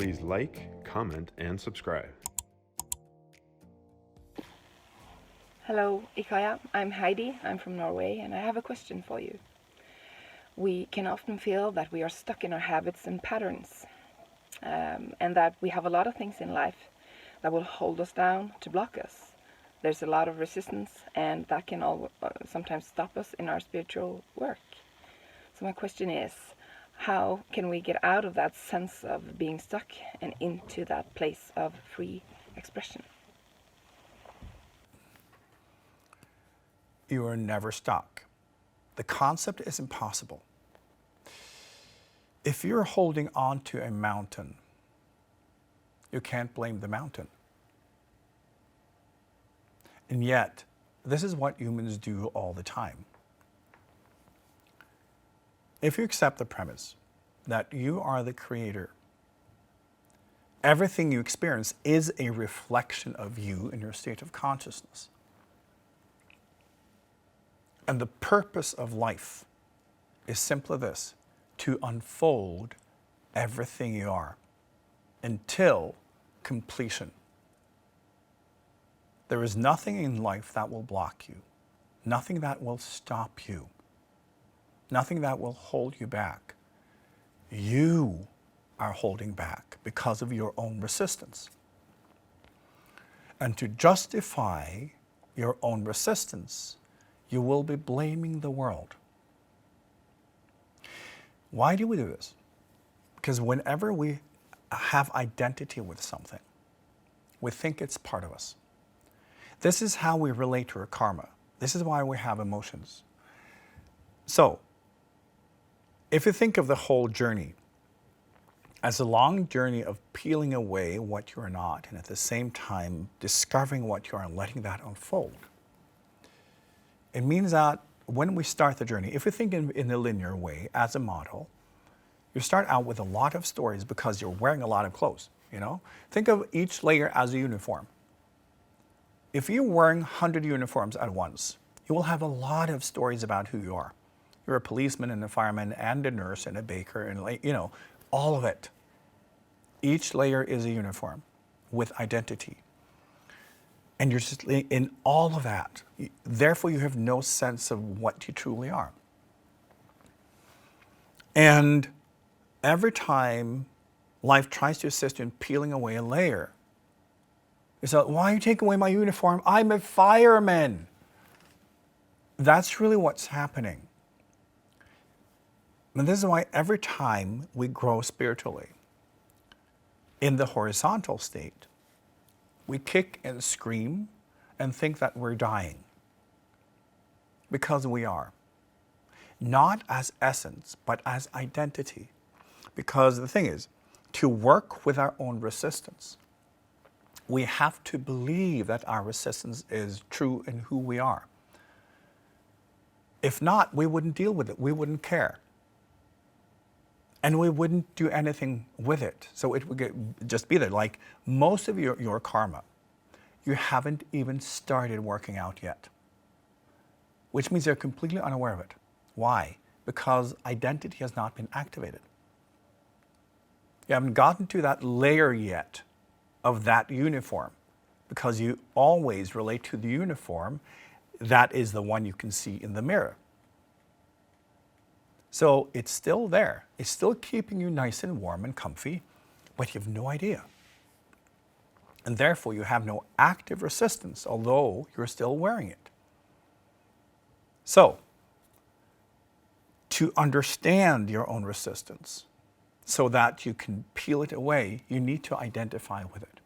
Please like, comment, and subscribe. Hello, IKYA. I'm Heidi. I'm from Norway, and I have a question for you. We can often feel that we are stuck in our habits and patterns, and that we have a lot of things in life that will hold us down, to block us. There's a lot of resistance, and that can sometimes stop us in our spiritual work. So my question is, how can we get out of that sense of being stuck and into that place of free expression? You are never stuck. The concept is impossible. If you're holding on to a mountain, you can't blame the mountain. And yet, this is what humans do all the time. If you accept the premise that you are the creator, everything you experience is a reflection of you in your state of consciousness. And the purpose of life is simply this: to unfold everything you are until completion. There is nothing in life that will block you, nothing that will stop you, nothing that will hold you back. You are holding back because of your own resistance. And to justify your own resistance, you will be blaming the world. Why do we do this? Because whenever we have identity with something, we think it's part of us. This is how we relate to our karma. This is why we have emotions. So, if you think of the whole journey as a long journey of peeling away what you are not, and at the same time discovering what you are and letting that unfold, it means that when we start the journey, if you think in a linear way as a model, you start out with a lot of stories because you're wearing a lot of clothes, you know? Think of each layer as a uniform. If you're wearing 100 uniforms at once, you will have a lot of stories about who you are. You're a policeman and a fireman and a nurse and a baker and, you know, all of it. Each layer is a uniform with identity. And you're just in all of that. Therefore, you have no sense of what you truly are. And every time life tries to assist you in peeling away a layer, it's like, why are you taking away my uniform? I'm a fireman. That's really what's happening. And this is why every time we grow spiritually, in the horizontal state, we kick and scream and think that we're dying. Because we are. Not as essence, but as identity. Because the thing is, to work with our own resistance, we have to believe that our resistance is true in who we are. If not, we wouldn't deal with it. We wouldn't care. And we wouldn't do anything with it. So it would just be there. Like most of your karma, you haven't even started working out yet. Which means you're completely unaware of it. Why? Because identity has not been activated. You haven't gotten to that layer yet of that uniform, because you always relate to the uniform that is the one you can see in the mirror. So it's still there. It's still keeping you nice and warm and comfy, but you have no idea. And therefore you have no active resistance, although you're still wearing it. So, to understand your own resistance so that you can peel it away, you need to identify with it.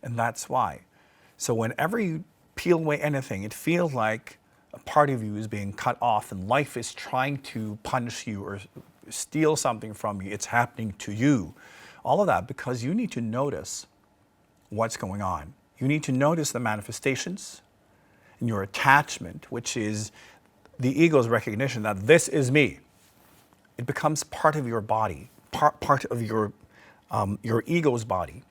And that's why. So whenever you peel away anything, it feels like a part of you is being cut off and life is trying to punish you or steal something from you. It's happening to you. All of that because you need to notice what's going on. You need to notice the manifestations in your attachment, which is the ego's recognition that this is me. It becomes part of your body, part of your ego's body,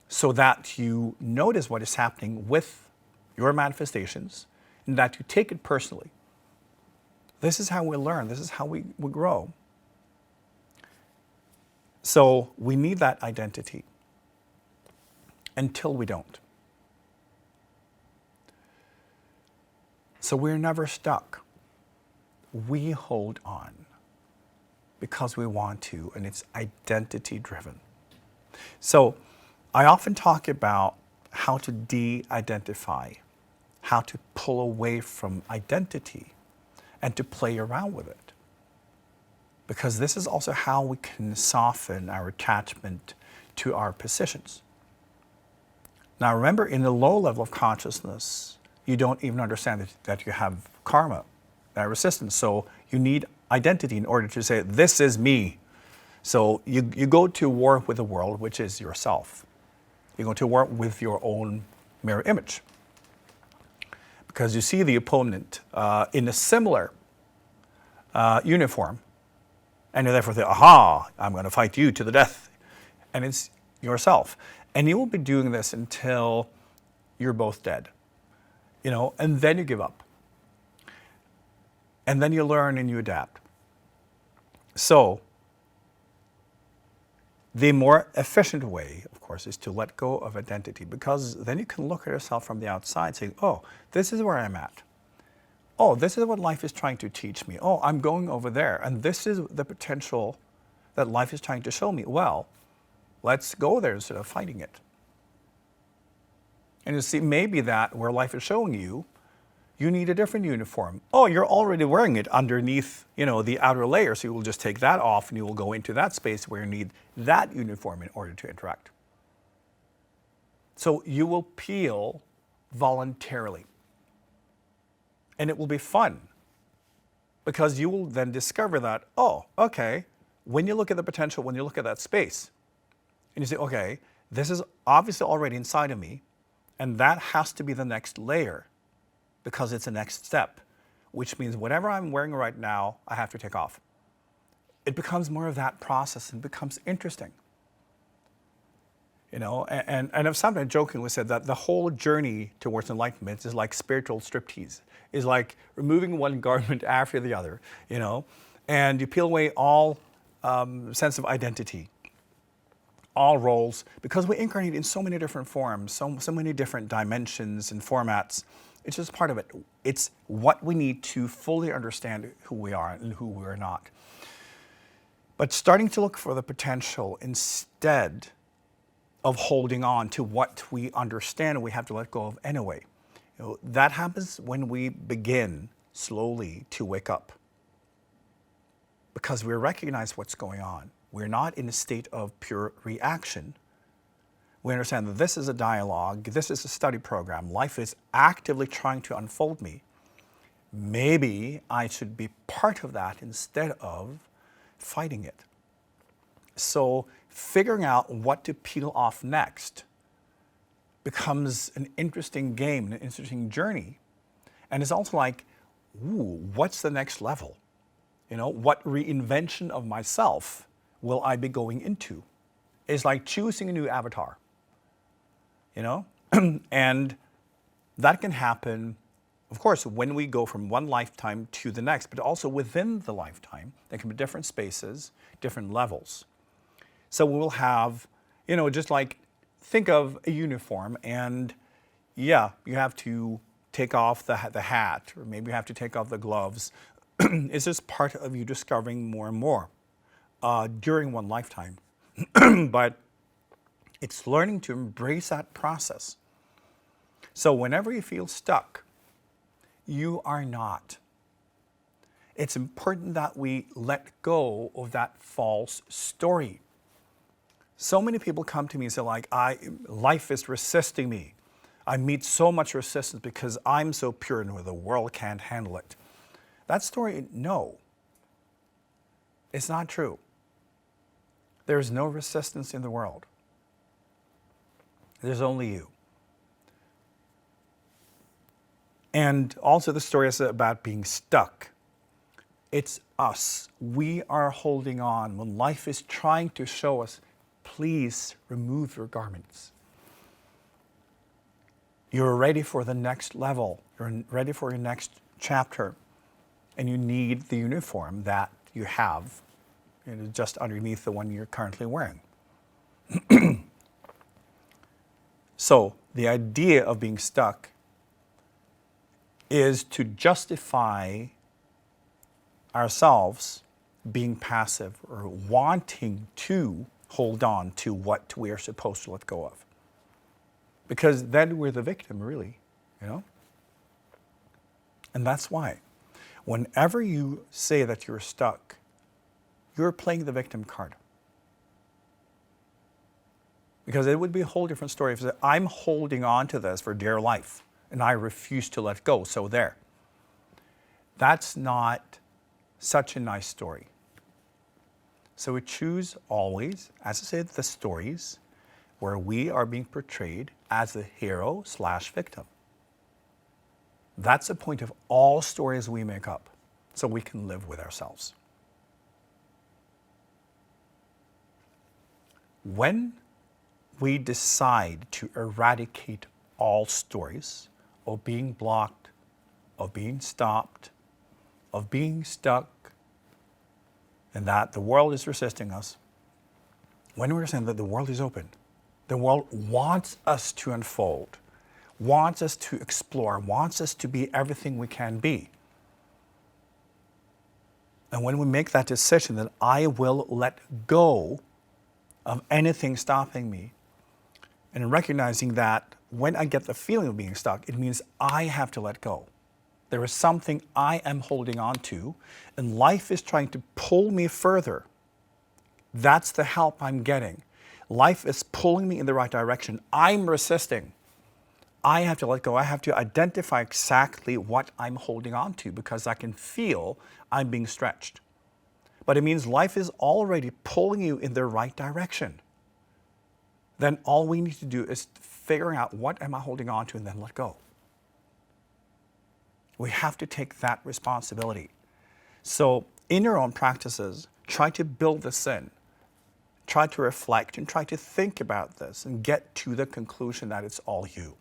so that you notice what is happening with your manifestations and that you take it personally. This is how we learn. This is how we grow. So we need that identity until we don't. So we're never stuck. We hold on because we want to, and it's identity driven. So I often talk about how to de-identify, how to pull away from identity and to play around with it. Because this is also how we can soften our attachment to our positions. Now remember, in the low level of consciousness, you don't even understand that you have karma, that resistance. So you need identity in order to say, this is me. So you go to war with the world, which is yourself. You go to war with your own mirror image. Because you see the opponent in a similar uniform, and you therefore think, aha, I'm going to fight you to the death. And it's yourself. And you will be doing this until you're both dead. And then you give up. And then you learn and you adapt. So, the more efficient way, of course, is to let go of identity, because then you can look at yourself from the outside saying, oh, this is where I'm at. Oh, this is what life is trying to teach me. Oh, I'm going over there. And this is the potential that life is trying to show me. Well, let's go there instead of fighting it. And you see, maybe that where life is showing you, you need a different uniform. Oh, you're already wearing it underneath, the outer layer, so you will just take that off and you will go into that space where you need that uniform in order to interact. So you will peel voluntarily. And it will be fun, because you will then discover that, oh, okay, when you look at the potential, when you look at that space, and you say, okay, this is obviously already inside of me, and that has to be the next layer, because it's the next step, which means whatever I'm wearing right now, I have to take off. It becomes more of that process and becomes interesting. And I've sometimes jokingly said that the whole journey towards enlightenment is like spiritual striptease, is like removing one garment after the other, and you peel away all sense of identity, all roles, because we incarnate in so many different forms, so many different dimensions and formats. It's just part of it. It's what we need to fully understand who we are and who we're not. But starting to look for the potential instead of holding on to what we understand we have to let go of anyway. That happens when we begin slowly to wake up, because we recognize what's going on. We're not in a state of pure reaction. We understand that this is a dialogue, this is a study program. Life is actively trying to unfold me. Maybe I should be part of that instead of fighting it. So figuring out what to peel off next becomes an interesting game, an interesting journey. And it's also like, ooh, what's the next level? What reinvention of myself will I be going into? It's like choosing a new avatar, and that can happen, of course, when we go from one lifetime to the next, but also within the lifetime. There can be different spaces, different levels. So we will have, just like, think of a uniform, and yeah, you have to take off the hat, or maybe you have to take off the gloves. It's just part of you discovering more and more during one lifetime. But it's learning to embrace that process. So whenever you feel stuck, you are not. It's important that we let go of that false story. So many people come to me and say, life is resisting me. I meet so much resistance because I'm so pure and the world can't handle it. That story, no. It's not true. There's no resistance in the world. There's only you. And also the story is about being stuck. It's us. We are holding on when life is trying to show us, please remove your garments. You're ready for the next level. You're ready for your next chapter. And you need the uniform that you have It is just underneath the one you're currently wearing. So the idea of being stuck is to justify ourselves being passive or wanting to hold on to what we are supposed to let go of. Because then we're the victim, really, you know? And that's why, whenever you say that you're stuck, you're playing the victim card. Because it would be a whole different story if you said, I'm holding on to this for dear life, and I refuse to let go, so there. That's not such a nice story. So we choose always, as I said, the stories where we are being portrayed as the hero/victim. That's the point of all stories we make up, so we can live with ourselves. When we decide to eradicate all stories of being blocked, of being stopped, of being stuck, and that the world is resisting us, when we're saying that the world is open, the world wants us to unfold, wants us to explore, wants us to be everything we can be. And when we make that decision that I will let go of anything stopping me, and recognizing that when I get the feeling of being stuck, it means I have to let go. There is something I am holding on to, and life is trying to pull me further. That's the help I'm getting. Life is pulling me in the right direction. I'm resisting. I have to let go. I have to identify exactly what I'm holding on to because I can feel I'm being stretched. But it means life is already pulling you in the right direction. Then all we need to do is figuring out what am I holding on to and then let go. We have to take that responsibility. So in your own practices, try to build this in. Try to reflect and try to think about this and get to the conclusion that it's all you.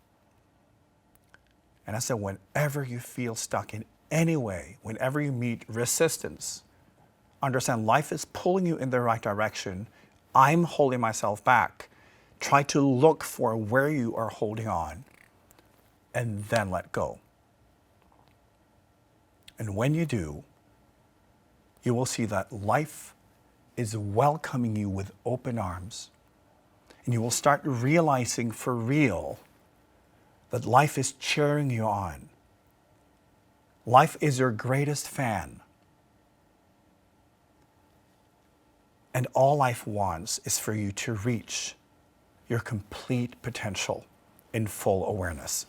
And I said, whenever you feel stuck in any way, whenever you meet resistance, understand life is pulling you in the right direction. I'm holding myself back. Try to look for where you are holding on and then let go. And when you do, you will see that life is welcoming you with open arms. And you will start realizing for real that life is cheering you on. Life is your greatest fan. And all life wants is for you to reach your complete potential in full awareness.